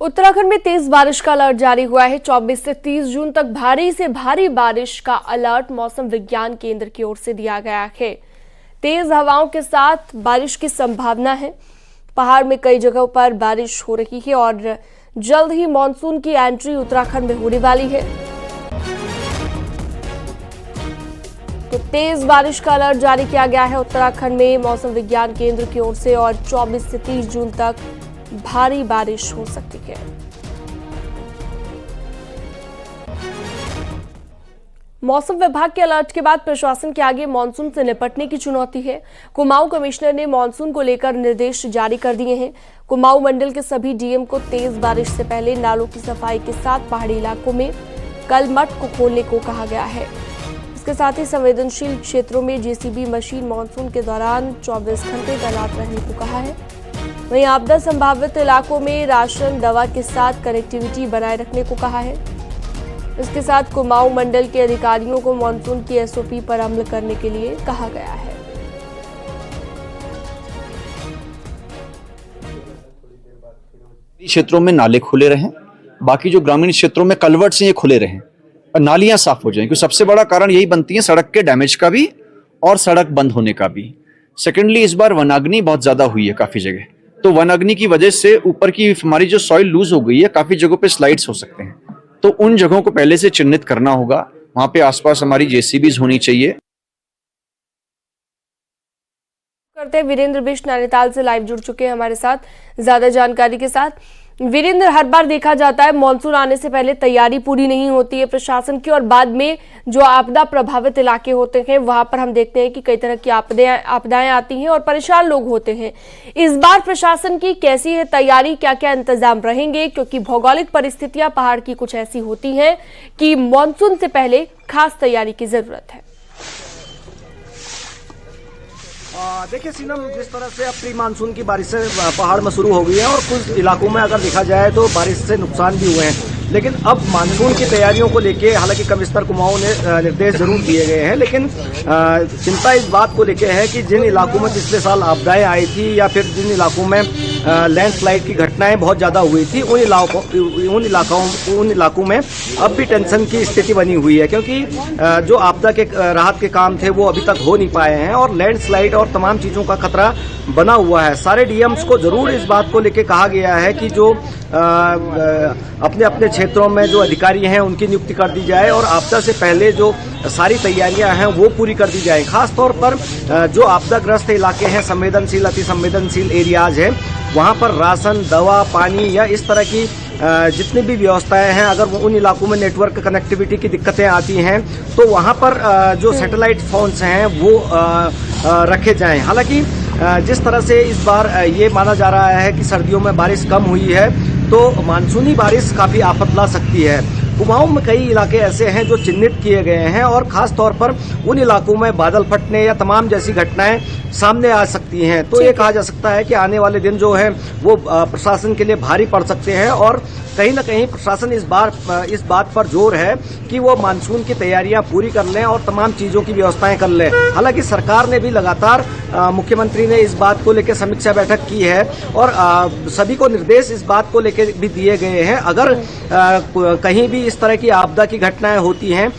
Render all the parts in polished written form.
उत्तराखंड में तेज बारिश का अलर्ट जारी हुआ है। 24 से 30 जून तक भारी से भारी बारिश का अलर्ट मौसम विज्ञान केंद्र की ओर से दिया गया है। तेज हवाओं के साथ बारिश की संभावना है। पहाड़ में कई जगहों पर बारिश हो रही है और जल्द ही मानसून की एंट्री उत्तराखंड में होने वाली है। तो तेज बारिश का अलर्ट जारी किया गया है उत्तराखंड में मौसम विज्ञान केंद्र की ओर से और 24 से 30 जून तक भारी बारिश हो सकती है। मौसम विभाग के अलर्ट के बाद प्रशासन के आगे मानसून से निपटने की चुनौती है। कुमाऊं कमिश्नर ने मानसून को लेकर निर्देश जारी कर दिए हैं। कुमाऊं मंडल के सभी डीएम को तेज बारिश से पहले नालों की सफाई के साथ पहाड़ी इलाकों में कलमट को खोलने को कहा गया है। इसके साथ ही संवेदनशील क्षेत्रों में जेसीबी मशीन मानसून के दौरान 24 घंटे तैनात रहने को कहा है। वहीं आपदा संभावित इलाकों में राशन दवा के साथ कनेक्टिविटी बनाए रखने को कहा है। इसके साथ कुमाऊं मंडल के अधिकारियों को मानसून की एसओपी पर अमल करने के लिए कहा गया है। क्षेत्रों में नाले खुले रहें, बाकी जो ग्रामीण क्षेत्रों में कलवर्ट से ये खुले रहें और नालियां साफ हो जाएं, क्योंकि सबसे बड़ा कारण यही बनती है सड़क के डैमेज का भी और सड़क बंद होने का भी। सेकेंडली, इस बार वनाग्नि बहुत ज्यादा हुई है काफी जगह, तो वनाग्नि की वजह से ऊपर की हमारी जो सॉइल लूज हो गई है, काफी जगहों पे स्लाइड्स हो सकते हैं, तो उन जगहों को पहले से चिन्हित करना होगा। वहां पे आसपास हमारी जेसीबीज होनी चाहिए। करते वीरेंद्र बिष्ट नैनीताल से लाइव जुड़ चुके हैं हमारे साथ ज्यादा जानकारी के साथ। वीरेंद्र, हर बार देखा जाता है मानसून आने से पहले तैयारी पूरी नहीं होती है प्रशासन की और बाद में जो आपदा प्रभावित इलाके होते हैं वहां पर हम देखते हैं कि कई तरह की आपदाएं आती हैं और परेशान लोग होते हैं। इस बार प्रशासन की कैसी है तैयारी, क्या क्या इंतजाम रहेंगे, क्योंकि भौगोलिक परिस्थितियां पहाड़ की कुछ ऐसी होती हैं कि मानसून से पहले खास तैयारी की जरूरत है। देखिए सीनम, जिस तरह से अब प्री मानसून की बारिशें पहाड़ में शुरू हो गई है और कुछ इलाकों में अगर देखा जाए तो बारिश से नुकसान भी हुए हैं, लेकिन अब मानसून की तैयारियों को लेके हालांकि कमिश्नर कुमाऊं ने निर्देश जरूर दिए गए हैं, लेकिन चिंता इस बात को लेके है कि जिन इलाकों में पिछले साल आपदाएं आई थी या फिर जिन इलाकों में लैंडस्लाइड की घटनाएं बहुत ज्यादा हुई थी, उन इलाकों में अब भी टेंशन की स्थिति बनी हुई है, क्योंकि जो आपदा के राहत के काम थे वो अभी तक हो नहीं पाए हैं और लैंडस्लाइड और तमाम चीजों का खतरा बना हुआ है। सारे डीएम्स को जरूर इस बात को लेके कहा गया है कि जो अपने अपने क्षेत्रों में जो अधिकारी हैं उनकी नियुक्ति कर दी जाए और आपदा से पहले जो सारी तैयारियां हैं वो पूरी कर दी जाए। खास तौर पर जो आपदाग्रस्त इलाके हैं, संवेदनशील अति संवेदनशील एरियाज हैं, वहां पर राशन, दवा, पानी या इस तरह की जितनी भी व्यवस्थाएं हैं, अगर उन इलाकों में नेटवर्क कनेक्टिविटी की दिक्कतें आती हैं तो वहां पर जो सैटेलाइट फोन्स हैं वो रखे जाएं। हालांकि जिस तरह से इस बार ये माना जा रहा है कि सर्दियों में बारिश कम हुई है तो मानसूनी बारिश काफ़ी आफत ला सकती है। कुमाऊं में कई इलाके ऐसे हैं जो चिन्हित किए गए हैं और खास तौर पर उन इलाकों में बादल फटने या तमाम जैसी घटनाएं सामने आ सकती हैं। तो ये कहा जा सकता है कि आने वाले दिन जो है वो प्रशासन के लिए भारी पड़ सकते हैं और कहीं ना कहीं प्रशासन इस बात पर जोर है कि वो मानसून की तैयारियां पूरी कर लें और तमाम चीजों की व्यवस्थाएं कर लें। हालांकि सरकार ने भी लगातार मुख्यमंत्री ने इस बात को लेकर समीक्षा बैठक की है और सभी को निर्देश इस बात को लेकर भी दिए गए हैं, अगर कहीं भी इस तरह की आपदा की घटनाएं होती हैं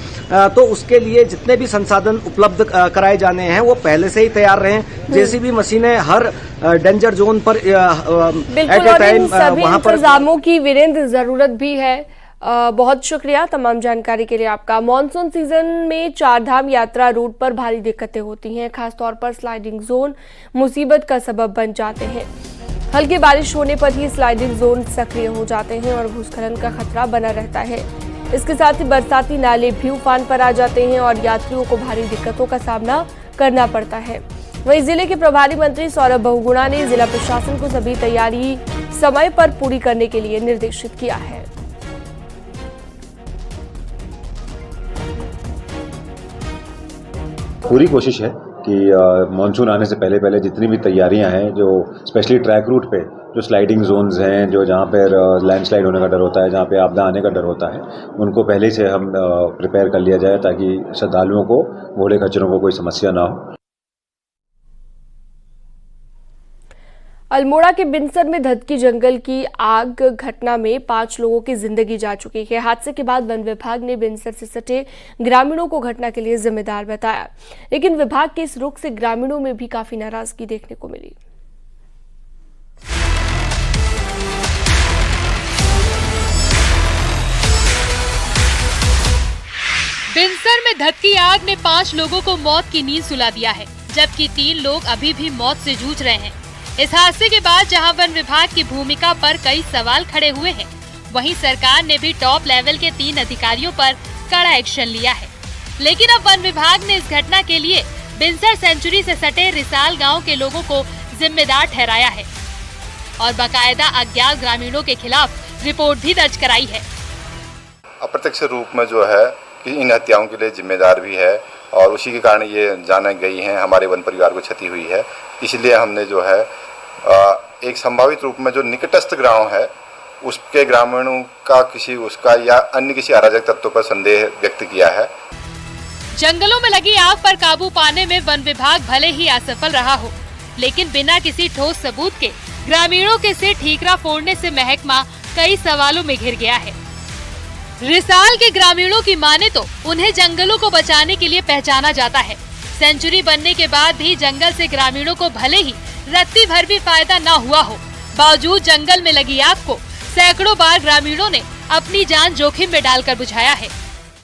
तो उसके लिए जितने भी संसाधन उपलब्ध कराए जाने हैं वो पहले से ही तैयार रहें। जेसीबी मशीनें हर डेंजर जोन पर बिल्कुल, और इन सभी इंतजामों की वीरेंद्र जरूरत भी है। बहुत शुक्रिया तमाम जानकारी के लिए आपका। मॉनसून सीजन में चारधाम यात्रा रूट पर भारी दिक्कतें होती हैं, खासतौर पर स्लाइडिंग जोन मुसीबत का सबब बन जाते हैं। हल्की बारिश होने पर ही स्लाइडिंग जोन सक्रिय हो जाते हैं और भूस्खलन का खतरा बना रहता है। इसके साथ ही बरसाती नाले भी उफान पर आ जाते हैं और यात्रियों को भारी दिक्कतों का सामना करना पड़ता है। वहीं जिले के प्रभारी मंत्री सौरभ बहुगुणा ने जिला प्रशासन को सभी तैयारी समय पर पूरी करने के लिए निर्देशित किया है। पूरी कोशिश है कि मानसून आने से पहले जितनी भी तैयारियां हैं, जो स्पेशली ट्रैक रूट पे जो स्लाइडिंग जोन्स हैं, जो जहाँ पर लैंडस्लाइड होने का डर होता है, जहाँ पे आपदा आने का डर होता है, उनको पहले से हम प्रिपेयर कर लिया जाए ताकि श्रद्धालुओं को, घोड़े खच्चरों को कोई समस्या ना हो। अल्मोड़ा के बिनसर में धधकी जंगल की आग घटना में 5 लोगों की जिंदगी जा चुकी है। हादसे के बाद वन विभाग ने बिनसर से सटे ग्रामीणों को घटना के लिए जिम्मेदार बताया, लेकिन विभाग के इस रुख से ग्रामीणों में भी काफी नाराजगी देखने को मिली। बिनसर में धधकी आग ने 5 लोगों को मौत की नींद सुला दिया है, जबकि 3 लोग अभी भी मौत से जूझ रहे हैं। इस हादसे के बाद जहां वन विभाग की भूमिका पर कई सवाल खड़े हुए हैं, वहीं सरकार ने भी टॉप लेवल के 3 अधिकारियों पर कड़ा एक्शन लिया है। लेकिन अब वन विभाग ने इस घटना के लिए बिनसर सेंचुरी से सटे रिसाल गांव के लोगों को जिम्मेदार ठहराया है और बाकायदा अज्ञात ग्रामीणों के खिलाफ रिपोर्ट भी दर्ज कराई है। अप्रत्यक्ष रूप में जो है कि इन हत्याओं के लिए जिम्मेदार भी है और उसी के कारण ये जाने गई हैं, हमारे वन परिवार को क्षति हुई है। इसलिए हमने जो है एक संभावित रूप में जो निकटस्थ गांव है उसके ग्रामीणों का किसी उसका या अन्य किसी अराजक तत्व पर संदेह व्यक्त किया है। जंगलों में लगी आग पर काबू पाने में वन विभाग भले ही असफल रहा हो, लेकिन बिना किसी ठोस सबूत के ग्रामीणों के सिर ठीकरा फोड़ने से महकमा कई सवालों में घिर गया है। रिसाल के ग्रामीणों की माने तो उन्हें जंगलों को बचाने के लिए पहचाना जाता है। सेंचुरी बनने के बाद भी जंगल से ग्रामीणों को भले ही रत्ती भर भी फायदा न हुआ हो, बावजूद जंगल में लगी आग को सैकड़ों बार ग्रामीणों ने अपनी जान जोखिम में डालकर बुझाया है।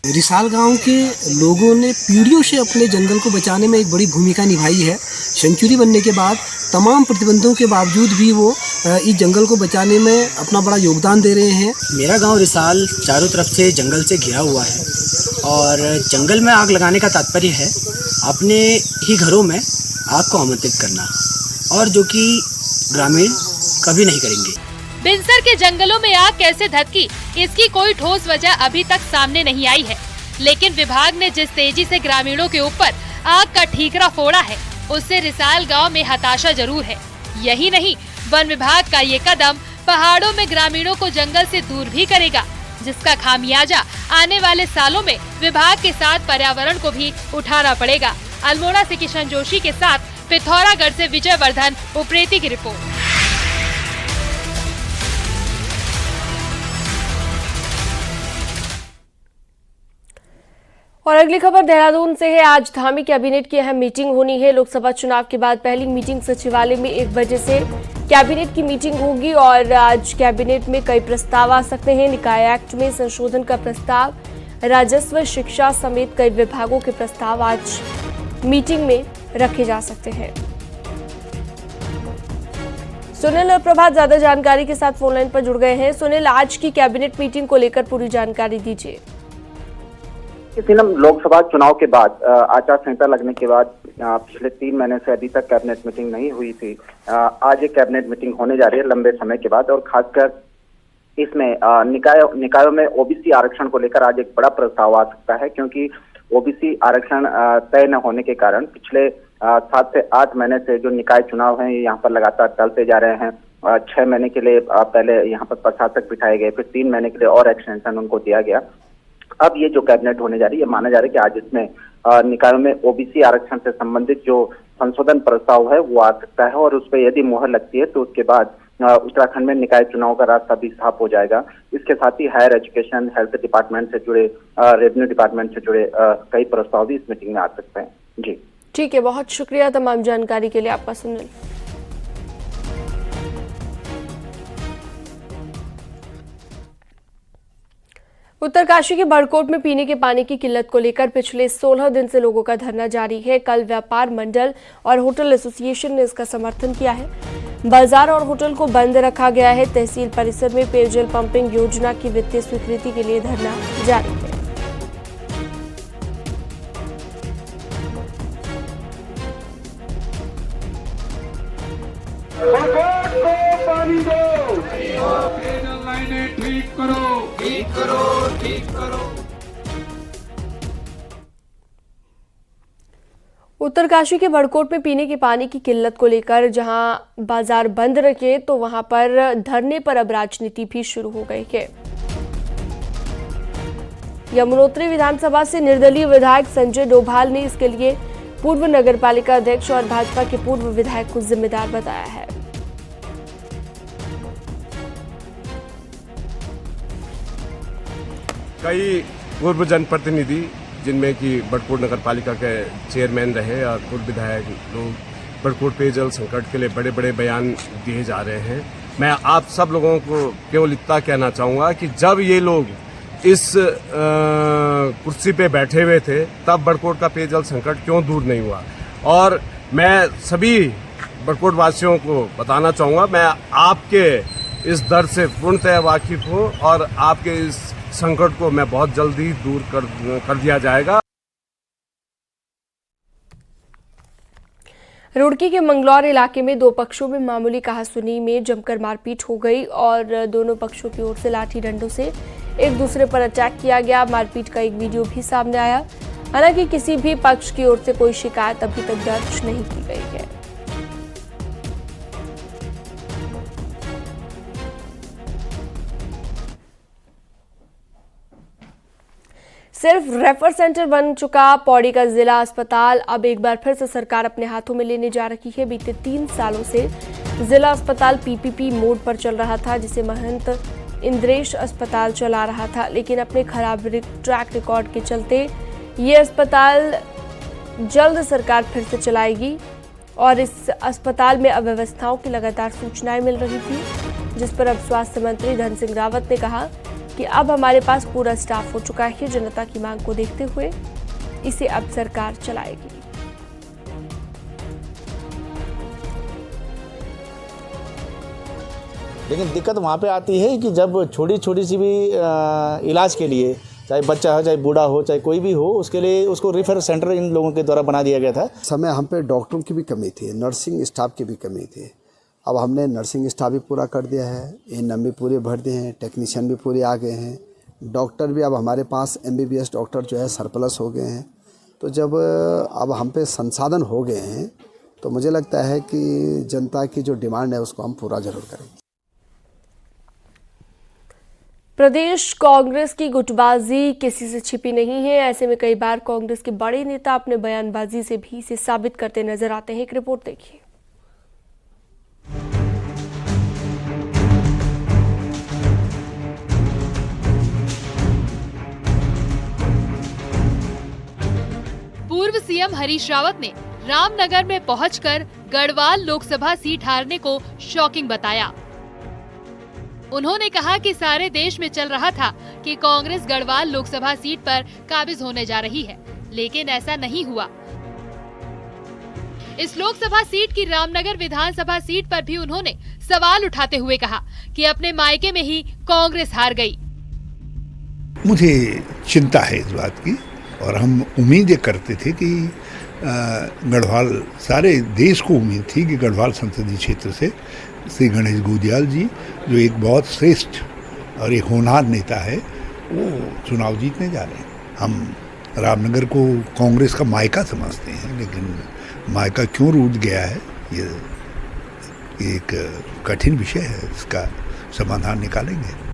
रिसाल गांव के लोगों ने पीढ़ियों से अपने जंगल को बचाने में एक बड़ी भूमिका निभाई है। सेंचुरी बनने के बाद तमाम प्रतिबंधों के बावजूद भी वो इस जंगल को बचाने में अपना बड़ा योगदान दे रहे हैं। मेरा गांव रिसाल चारों तरफ से जंगल से घिरा हुआ है और जंगल में आग लगाने का तात्पर्य है अपने ही घरों में आग को आमंत्रित करना, और जो कि ग्रामीण कभी नहीं करेंगे। बिनसर के जंगलों में आग कैसे धधकी, इसकी कोई ठोस वजह अभी तक सामने नहीं आई है, लेकिन विभाग ने जिस तेजी से ग्रामीणों के ऊपर आग का ठीकरा फोड़ा है, उससे रिसाल गांव में हताशा जरूर है। यही नहीं, वन विभाग का ये कदम पहाड़ों में ग्रामीणों को जंगल से दूर भी करेगा, जिसका खामियाजा आने वाले सालों में विभाग के साथ पर्यावरण को भी उठाना पड़ेगा। अल्मोड़ा से किशन जोशी के साथ पिथौरागढ़ से विजय वर्धन, उप्रेती की रिपोर्ट। और अगली खबर देहरादून से है। आज धामी कैबिनेट की अहम मीटिंग होनी है। लोकसभा चुनाव के बाद पहली मीटिंग सचिवालय में 1 बजे से कैबिनेट की मीटिंग होगी और आज कैबिनेट में कई प्रस्ताव आ सकते हैं। निकाय एक्ट में संशोधन का प्रस्ताव, राजस्व, शिक्षा समेत कई विभागों के प्रस्ताव आज मीटिंग में रखे जा सकते हैं। सुनील और प्रभात ज्यादा जानकारी के साथ फोन लाइन पर जुड़ गए हैं। सुनील, आज की कैबिनेट मीटिंग को लेकर पूरी जानकारी दीजिए। लोकसभा चुनाव के बाद आचार संहिता लगने के बाद पिछले 3 महीने से अभी तक कैबिनेट मीटिंग नहीं हुई थी। आज एक कैबिनेट मीटिंग होने जा रही है लंबे समय के बाद, और खासकर इसमें निकायों में ओबीसी आरक्षण को लेकर आज एक बड़ा प्रस्ताव आ सकता है, क्योंकि ओबीसी आरक्षण तय न होने के कारण पिछले 7 से 8 महीने से जो निकाय चुनाव हैं यहाँ पर लगातार टलते जा रहे हैं। 6 महीने के लिए पहले यहाँ पर प्रशासक बिठाए गए, फिर 3 महीने के लिए और एक्सटेंशन उनको दिया गया। अब ये जो कैबिनेट होने जा रही है, माना जा रहा है कि आज इसमें निकायों में ओबीसी आरक्षण से संबंधित जो संशोधन प्रस्ताव है वो आ सकता है, और उस पर यदि मुहर लगती है तो उसके बाद उत्तराखंड में निकाय चुनाव का रास्ता भी साफ हो जाएगा। इसके साथ ही हायर एजुकेशन, हेल्थ डिपार्टमेंट से जुड़े, रेवेन्यू डिपार्टमेंट से जुड़े कई प्रस्ताव भी इस मीटिंग में आ सकते हैं। जी ठीक है, बहुत शुक्रिया तमाम जानकारी के लिए आपका सुनील। उत्तरकाशी के बड़कोट में पीने के पानी की किल्लत को लेकर पिछले 16 दिन से लोगों का धरना जारी है। कल व्यापार मंडल और होटल एसोसिएशन ने इसका समर्थन किया है। बाजार और होटल को बंद रखा गया है। तहसील परिसर में पेयजल पंपिंग योजना की वित्तीय स्वीकृति के लिए धरना जारी है। ठीक करो, ठीक करो, ठीक करो। उत्तरकाशी के बड़कोट में पीने के पानी की किल्लत को लेकर जहां बाजार बंद रखे तो वहां पर धरने पर अब राजनीति भी शुरू हो गई है। यमुनोत्री विधानसभा से निर्दलीय विधायक संजय डोभाल ने इसके लिए पूर्व नगरपालिका अध्यक्ष और भाजपा के पूर्व विधायक को जिम्मेदार बताया है। कई पूर्व जनप्रतिनिधि जिनमें कि बड़कोट नगर पालिका के चेयरमैन रहे और पूर्व विधायक लोग बड़कोट पेयजल संकट के लिए बड़े बड़े बयान दिए जा रहे हैं। मैं आप सब लोगों को केवल इतना कहना चाहूँगा कि जब ये लोग इस कुर्सी पे बैठे हुए थे तब बड़कोट का पेयजल संकट क्यों दूर नहीं हुआ। और मैं सभी बड़कोट वासियों को बताना चाहूँगा, मैं आपके इस दर्द से पूर्णतः वाकिफ हूँ और आपके इस संकट को मैं बहुत जल्दी दूर कर दिया जाएगा। रुड़की के मंगलौर इलाके में दो पक्षों में मामूली कहासुनी में जमकर मारपीट हो गई और दोनों पक्षों की ओर से लाठी डंडों से एक दूसरे पर अटैक किया गया। मारपीट का एक वीडियो भी सामने आया। हालांकि किसी भी पक्ष की ओर से कोई शिकायत अभी तक दर्ज नहीं की गई है। सिर्फ रेफर सेंटर बन चुका पौड़ी का जिला अस्पताल अब एक बार फिर से सरकार अपने हाथों में लेने जा रही है। बीते 3 सालों से जिला अस्पताल पीपीपी मोड पर चल रहा था, जिसे महंत इंद्रेश अस्पताल चला रहा था, लेकिन अपने खराब ट्रैक रिकॉर्ड के चलते ये अस्पताल जल्द सरकार फिर से चलाएगी। और इस अस्पताल में अव्यवस्थाओं की लगातार सूचनाएं मिल रही थी, जिस पर अब स्वास्थ्य मंत्री धन सिंह रावत ने कहा कि अब हमारे पास पूरा स्टाफ हो चुका है। जनता की मांग को देखते हुए इसे अब सरकार चलाएगी। लेकिन दिक्कत वहाँ पे आती है कि जब छोटी छोटी सी भी इलाज के लिए, चाहे बच्चा हो, चाहे बूढ़ा हो, चाहे कोई भी हो, उसके लिए उसको रेफर सेंटर इन लोगों के द्वारा बना दिया गया था। समय हम पे डॉक्टरों की भी कमी थी, नर्सिंग स्टाफ की भी कमी थी। अब हमने नर्सिंग स्टाफ भी पूरा कर दिया है, एएनएम भी पूरे भर दिए हैं, टेक्नीशियन भी पूरे आ गए हैं, डॉक्टर भी अब हमारे पास एमबीबीएस डॉक्टर जो है सरप्लस हो गए हैं। तो जब अब हम पे संसाधन हो गए हैं तो मुझे लगता है कि जनता की जो डिमांड है उसको हम पूरा जरूर करेंगे। प्रदेश कांग्रेस की गुटबाजी किसी से छिपी नहीं है। ऐसे में कई बार कांग्रेस के बड़े नेता अपने बयानबाजी से भी इसे साबित करते नजर आते हैं। एक रिपोर्ट देखिए। पूर्व सीएम हरीश रावत ने रामनगर में पहुंचकर गढ़वाल लोकसभा सीट हारने को शॉकिंग बताया। उन्होंने कहा कि सारे देश में चल रहा था कि कांग्रेस गढ़वाल लोकसभा सीट पर काबिज होने जा रही है, लेकिन ऐसा नहीं हुआ। इस लोकसभा सीट की रामनगर विधानसभा सीट पर भी उन्होंने सवाल उठाते हुए कहा कि अपने मायके में ही कांग्रेस हार गई। मुझे चिंता है इस बात की और हम उम्मीद करते थे कि गढ़वाल, सारे देश को उम्मीद थी कि गढ़वाल संसदीय क्षेत्र से श्री गणेश गुजियाल जी, जो एक बहुत श्रेष्ठ और एक होनहार नेता है, वो चुनाव जीतने जा रहे हैं। हम रामनगर को कांग्रेस का मायका समझते हैं, लेकिन मायका क्यों रूठ गया है, ये एक कठिन विषय है, इसका समाधान निकालेंगे।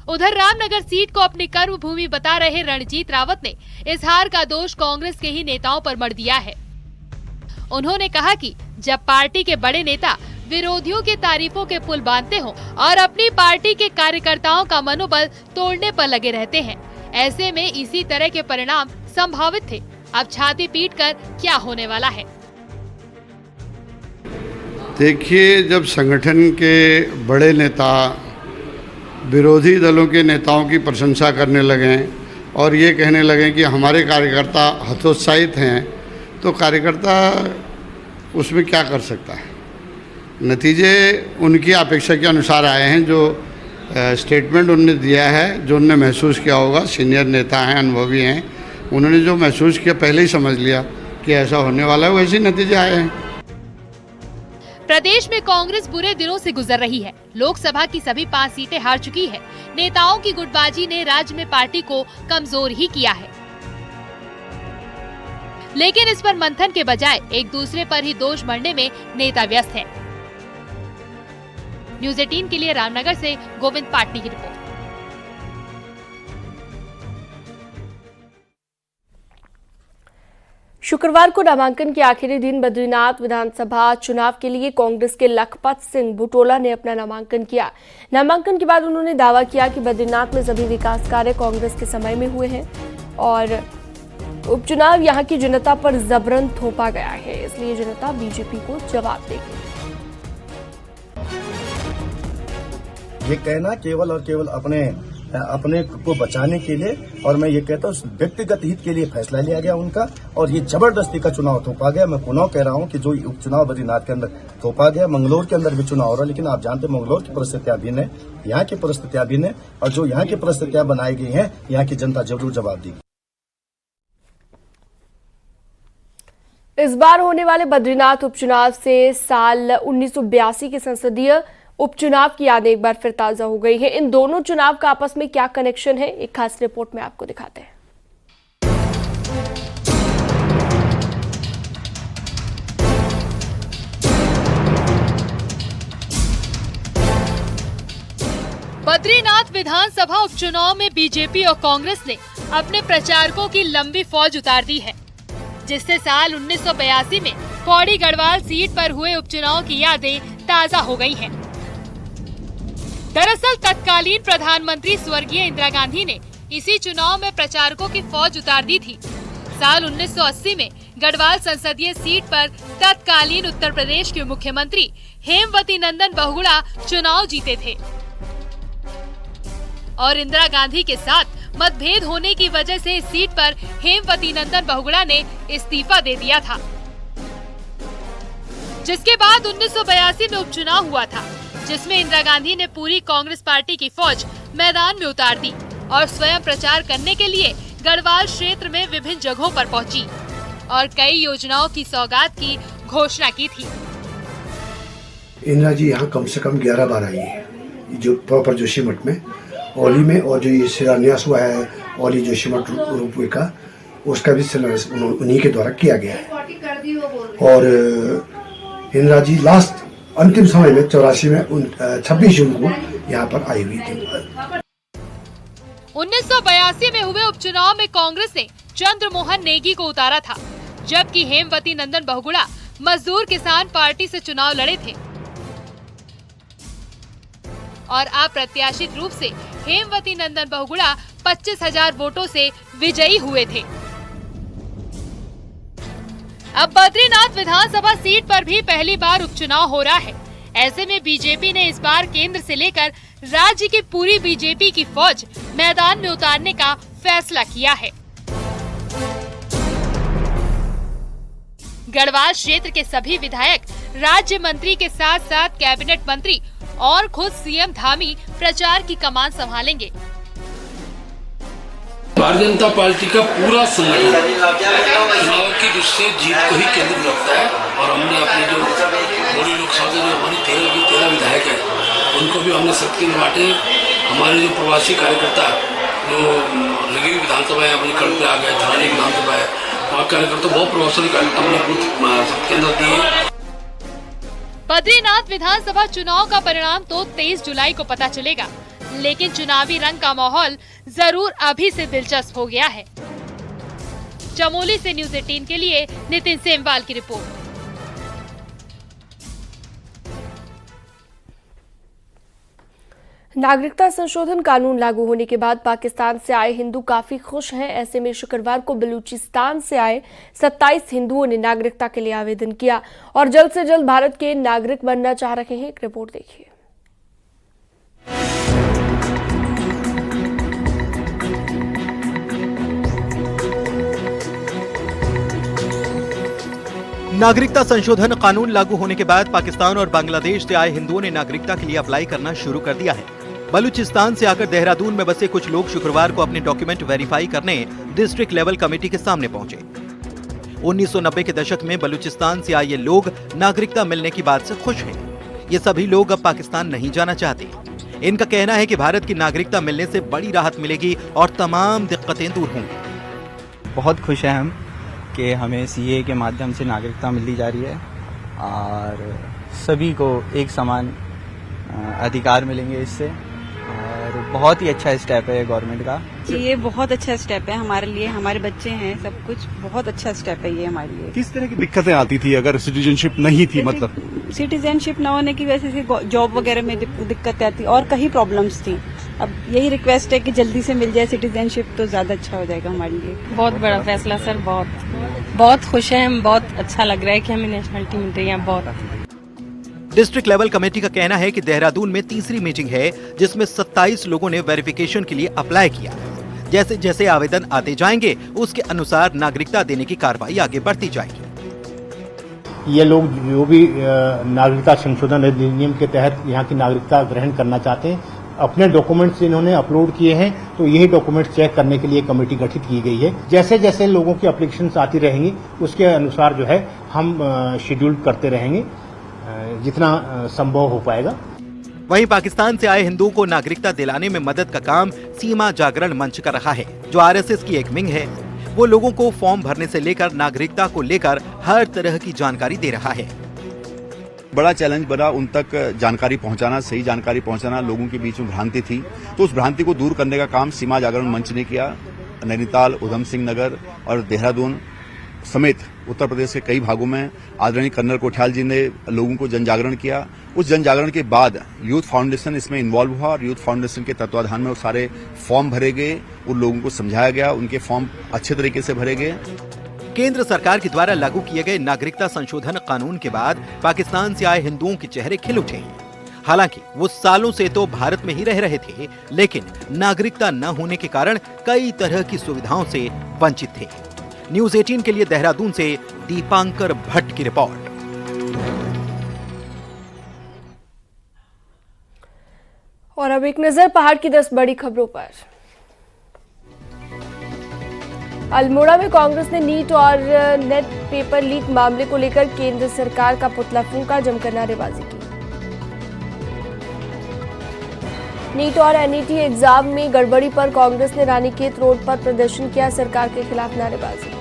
उधर रामनगर सीट को अपनी कर्म भूमि बता रहे रणजीत रावत ने इस हार का दोष कांग्रेस के ही नेताओं पर मढ़ दिया है। उन्होंने कहा कि जब पार्टी के बड़े नेता विरोधियों के तारीफों के पुल बांधते हों और अपनी पार्टी के कार्यकर्ताओं का मनोबल तोड़ने पर लगे रहते हैं, ऐसे में इसी तरह के परिणाम संभावित थे। अब छाती पीटकर क्या होने वाला है? देखिए, जब संगठन के बड़े नेता विरोधी दलों के नेताओं की प्रशंसा करने लगे और ये कहने लगे कि हमारे कार्यकर्ता हतोत्साहित हैं, तो कार्यकर्ता उसमें क्या कर सकता है। नतीजे उनकी अपेक्षा के अनुसार आए हैं। जो स्टेटमेंट उन्होंने दिया है, जो उन्होंने महसूस किया होगा, सीनियर नेता हैं, अनुभवी हैं, उन्होंने जो महसूस किया पहले ही समझ लिया कि ऐसा होने वाला है, वैसे ही नतीजे आए हैं। प्रदेश में कांग्रेस बुरे दिनों से गुजर रही है। लोकसभा की सभी 5 सीटें हार चुकी है। नेताओं की गुटबाजी ने राज्य में पार्टी को कमजोर ही किया है, लेकिन इस पर मंथन के बजाय एक दूसरे पर ही दोष मढ़ने में नेता व्यस्त है। न्यूज़ 18 के लिए रामनगर से गोविंद पाटनी की रिपोर्ट। शुक्रवार को नामांकन के आखिरी दिन बद्रीनाथ विधानसभा चुनाव के लिए कांग्रेस के लखपत सिंह बुटोला ने अपना नामांकन किया। नामांकन के बाद उन्होंने दावा किया कि बद्रीनाथ में सभी विकास कार्य कांग्रेस के समय में हुए हैं और उपचुनाव यहां की जनता पर जबरन थोपा गया है, इसलिए जनता बीजेपी को जवाब देगी। ये कहना केवल और केवल अपने को बचाने के लिए, और मैं ये कहता हूँ व्यक्तिगत हित के लिए फैसला लिया गया उनका, और ये जबरदस्ती का चुनाव थोपा गया। मैं पुनः कह रहा हूँ कि जो उपचुनाव बद्रीनाथ के अंदर थोपा गया, मंगलौर के अंदर भी चुनाव हो रहा है, लेकिन आप जानते हैं मंगलौर की परिस्थितियां भिन्न है, यहाँ की परिस्थितियां भिन्न है, और जो यहाँ की परिस्थितियां बनाई गई हैं, यहाँ की जनता जरूर जवाब देगी। इस बार होने वाले बद्रीनाथ उपचुनाव से साल 1982 के संसदीय उपचुनाव की यादें एक बार फिर ताजा हो गई है। इन दोनों चुनाव का आपस में क्या कनेक्शन है, एक खास रिपोर्ट में आपको दिखाते हैं। बद्रीनाथ विधानसभा उपचुनाव में बीजेपी और कांग्रेस ने अपने प्रचारकों की लंबी फौज उतार दी है, जिससे साल 1982 में पौड़ी गढ़वाल सीट पर हुए उपचुनाव की यादें ताजा हो गई हैं। दरअसल तत्कालीन प्रधानमंत्री स्वर्गीय इंदिरा गांधी ने इसी चुनाव में प्रचारकों की फौज उतार दी थी। साल 1980 में गढ़वाल संसदीय सीट पर तत्कालीन उत्तर प्रदेश के मुख्यमंत्री हेमवती नंदन बहुगुणा चुनाव जीते थे और इंदिरा गांधी के साथ मतभेद होने की वजह से इस सीट पर हेमवती नंदन बहुगुणा ने इस्तीफा दे दिया था, जिसके बाद 1982 में उपचुनाव हुआ था, जिसमें इंदिरा गांधी ने पूरी कांग्रेस पार्टी की फौज मैदान में उतार दी और स्वयं प्रचार करने के लिए गढ़वाल क्षेत्र में विभिन्न जगहों पर पहुंची और कई योजनाओं की सौगात की घोषणा की थी। इंदिरा जी यहाँ कम से कम 11 बार आई है, जो प्रॉपर जोशीमठ में, औली में, और जो ये शिलान्यास हुआ है औली जोशीमठ रोपवे का, उसका भी शिलान्यास उन्हीं के द्वारा किया गया है। और इंदिरा जी लास्ट अंतिम समय में 84 में 26 जून को यहाँ पर आई हुई थी। 1982 में हुए उपचुनाव में कांग्रेस ने चंद्रमोहन नेगी को उतारा था, जबकि हेमवती नंदन बहुगुणा मजदूर किसान पार्टी से चुनाव लड़े थे और अप्रत्याशित रूप से हेमवती नंदन बहुगुणा 25,000 वोटों से विजयी हुए थे। अब बद्रीनाथ विधानसभा सीट पर भी पहली बार उपचुनाव हो रहा है। ऐसे में बीजेपी ने इस बार केंद्र से लेकर राज्य की पूरी बीजेपी की फौज मैदान में उतारने का फैसला किया है। गढ़वाल क्षेत्र के सभी विधायक, राज्य मंत्री के साथ साथ कैबिनेट मंत्री और खुद सीएम धामी प्रचार की कमान संभालेंगे। भारतीय जनता पार्टी का पूरा संगठन चुनाव की दृष्टि से जीत को ही केंद्र में रखता है और हमने अपने जो बड़ी लोकसभा जो हमारी 13 विधायक है उनको भी हमने शक्ति में बांटे। हमारे जो प्रवासी कार्यकर्ता जो लगी हुई विधानसभा है, अपनी कड़ पे आ गए, धरानी विधानसभा है, वहाँ कार्यकर्ता बहुत प्रभावशाली कार्यकर्ता हमने बूथ सबके अंदर दिए। बद्रीनाथ विधानसभा चुनाव का परिणाम तो 23 जुलाई को पता चलेगा, लेकिन चुनावी रंग का माहौल जरूर अभी से दिलचस्प हो गया है। चमोली से न्यूज़ 18 के लिए नितिन सेमवाल की रिपोर्ट। नागरिकता संशोधन कानून लागू होने के बाद पाकिस्तान से आए हिंदू काफी खुश हैं। ऐसे में शुक्रवार को बलूचिस्तान से आए 27 हिंदुओं ने नागरिकता के लिए आवेदन किया और जल्द से जल्द भारत के नागरिक बनना चाह रहे हैं। एक रिपोर्ट देखिए। नागरिकता संशोधन कानून लागू होने के बाद पाकिस्तान और बांग्लादेश से आए हिंदुओं ने नागरिकता के लिए अप्लाई करना शुरू कर दिया है। बलूचिस्तान से आकर देहरादून में बसे कुछ लोग शुक्रवार को अपने डॉक्यूमेंट वेरीफाई करने डिस्ट्रिक्ट लेवल कमेटी के सामने पहुंचे। 1990 के दशक में बलूचिस्तान से आए ये लोग नागरिकता मिलने की बात से खुश हैं। ये सभी लोग अब पाकिस्तान नहीं जाना चाहते। इनका कहना है कि भारत की नागरिकता मिलने से बड़ी राहत मिलेगी और तमाम दिक्कतें दूर होंगी। बहुत खुश हैं हम कि हमें सीए के माध्यम से नागरिकता मिली जा रही है और सभी को एक समान अधिकार मिलेंगे इससे। और और बहुत ही अच्छा स्टेप है गवर्नमेंट का। ये बहुत अच्छा स्टेप है हमारे लिए, हमारे बच्चे हैं, सब कुछ बहुत अच्छा स्टेप है ये हमारे लिए। किस तरह की दिक्कतें आती थी अगर सिटीजनशिप नहीं थी? मतलब सिटीजनशिप न होने की वजह से जॉब वगैरह में दिक्कतें आती और कई प्रॉब्लम्स थी। अब यही रिक्वेस्ट है कि जल्दी से मिल जाए सिटीजनशिप तो ज्यादा अच्छा हो जाएगा हमारे लिए। बहुत बड़ा फैसला सर, बहुत खुश हैं हम, बहुत अच्छा लग रहा है कि हमें नेशनलिटी मिल रही है। बहुत डिस्ट्रिक्ट लेवल कमेटी का कहना है कि देहरादून में तीसरी मीटिंग है जिसमें 27 लोगों ने वेरिफिकेशन के लिए अप्लाई किया। जैसे जैसे आवेदन आते जाएंगे उसके अनुसार नागरिकता देने की कार्रवाई आगे बढ़ती जाएगी। ये लोग जो भी नागरिकता संशोधन अधिनियम के तहत यहाँ की नागरिकता ग्रहण करना चाहते हैं, अपने डॉक्यूमेंट्स इन्होंने अपलोड किए हैं, तो यही डॉक्यूमेंट चेक करने के लिए कमेटी गठित की गई है। जैसे जैसे लोगों की एप्लीकेशंस आती रहेंगी उसके अनुसार जो है हम शेड्यूल करते रहेंगे जितना संभव हो पाएगा। वहीं पाकिस्तान से आए हिंदुओं को नागरिकता दिलाने में मदद का काम सीमा जागरण मंच कर रहा है, जो आरएसएस की एक विंग है। वो लोगों को फॉर्म भरने से लेकर नागरिकता को लेकर हर तरह की जानकारी दे रहा है। बड़ा चैलेंज बना उन तक जानकारी पहुंचाना, सही जानकारी पहुंचाना। लोगों के बीच में भ्रांति थी, तो उस भ्रांति को दूर करने का काम सीमा जागरण मंच ने किया। नैनीताल, उधम सिंह नगर और देहरादून समेत उत्तर प्रदेश के कई भागों में आदरणीय कर्नल कोठियाल जी ने लोगों को जन जागरण किया। उस जन जागरण के बाद यूथ फाउंडेशन इसमें इन्वॉल्व हुआ और यूथ फाउंडेशन के तत्वाधान में वो सारे फॉर्म भरे गए, उन लोगों को समझाया गया, उनके फॉर्म अच्छे तरीके से भरे गए। केंद्र सरकार के द्वारा लागू किए गए नागरिकता संशोधन कानून के बाद पाकिस्तान से आए हिंदुओं के चेहरे खिल उठे हैं। हालांकि वो सालों से तो भारत में ही रह रहे थे, लेकिन नागरिकता न होने के कारण कई तरह की सुविधाओं से वंचित थे। न्यूज़ 18 के लिए देहरादून से दीपांकर भट्ट की रिपोर्ट। और अब एक नजर पहाड़ की 10 बड़ी खबरों पर। अल्मोड़ा में कांग्रेस ने नीट और नेट पेपर लीक मामले को लेकर केंद्र सरकार का पुतला फूंका, जमकर नारेबाजी की। नीट और एनईटी एग्जाम में गड़बड़ी पर कांग्रेस ने रानीखेत रोड पर प्रदर्शन किया, सरकार के खिलाफ नारेबाजी।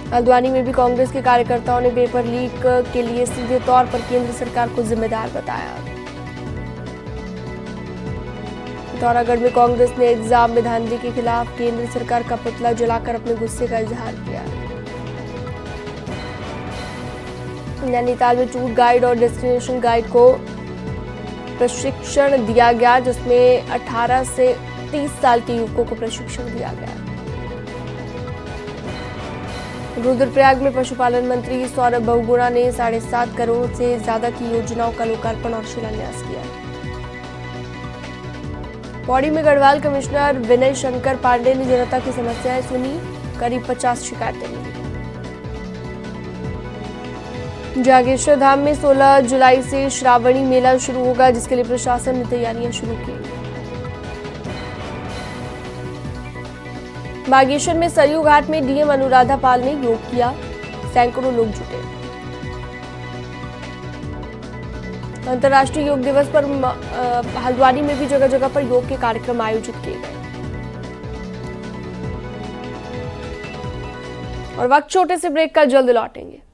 हल्द्वानी में भी कांग्रेस के कार्यकर्ताओं ने पेपर लीक के लिए सीधे तौर पर केंद्र सरकार को जिम्मेदार बताया। पिथौरागढ़ में कांग्रेस ने एग्जाम में धांधली के खिलाफ केंद्र सरकार का पुतला जलाकर अपने गुस्से का इजहार किया। नैनीताल में टूर गाइड और डेस्टिनेशन गाइड को प्रशिक्षण दिया गया, जिसमें 18 से 30 साल के युवकों को प्रशिक्षण दिया गया। रुद्रप्रयाग में पशुपालन मंत्री सौरभ बहुगुणा ने 7.5 करोड़ से ज्यादा की योजनाओं का लोकार्पण और शिलान्यास किया। पौड़ी में गढ़वाल कमिश्नर विनय शंकर पांडे ने जनता की समस्याएं सुनी, करीब 50 शिकायतें मिली। जागेश्वर धाम में 16 जुलाई से श्रावणी मेला शुरू होगा, जिसके लिए प्रशासन ने तैयारियां शुरू की। बागेश्वर में सरयू घाट में डीएम अनुराधा पाल ने योग किया, सैकड़ों लोग जुटे। अंतर्राष्ट्रीय योग दिवस पर हल्द्वानी में भी जगह जगह पर योग के कार्यक्रम आयोजित किए गए। और वक्त छोटे से ब्रेक का, जल्द लौटेंगे।